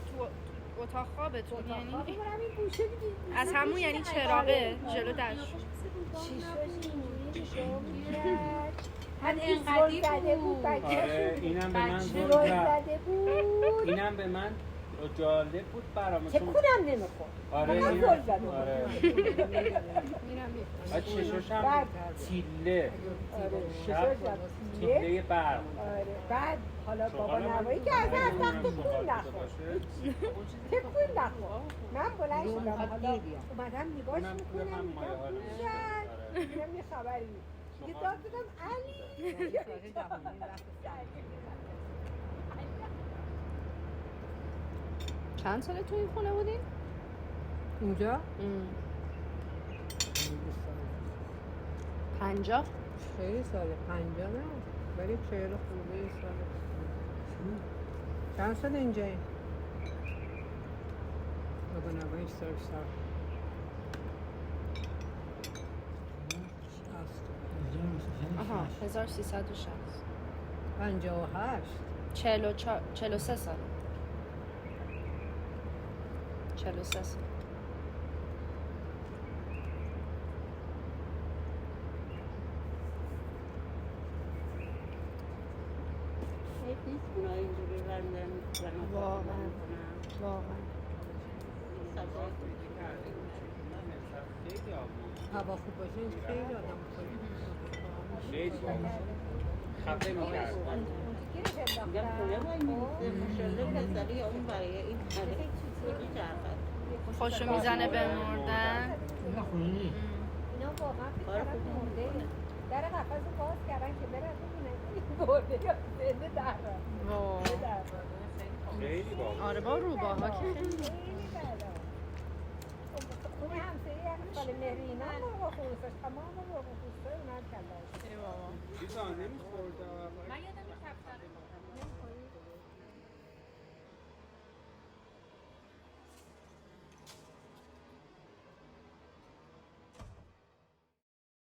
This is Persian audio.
تو اتاق خوابتون یعنی این گوشه دیدی از همون یعنی چراغه جلو درش اینقدی بود آره اینم به من اینم به من جالب بود برام چه کنم نمیخور آره اینم آره چشاش هم تیله تیله برق آره بعد حالا بابا نوایی که از وقت تکون نخور تکون نخور من بلند شدم حالا اومدم نگاش میکنم میگم یه خبری یه داد دادم علی چند ساله تو این خونه بودین؟ اینجا؟ 50 خیلی ساله 50 نه ولی 40 خورده ساله چند سال اینجایی؟ بابا نوایی سال آها 1360 58 43 سال 43 سال نیست اونا اینجوری واقعا هوا خوب باشه اینجا خیلی آدم خیلی خفه می‌کرد میگم خونه وای می‌ریزه ماشاءالله پسری یا اون برای این خیلی چرخد خوشو میزنه به مردن اینا واقعا فکر کنم مرده در قفس باز کردن که برن ببینن این مرده یا زنده در خیلی باحال آره با روباها که خیلی بلا خونه همسایه یک سال مهری اینا مرغ خونسش تمام مرغ خونس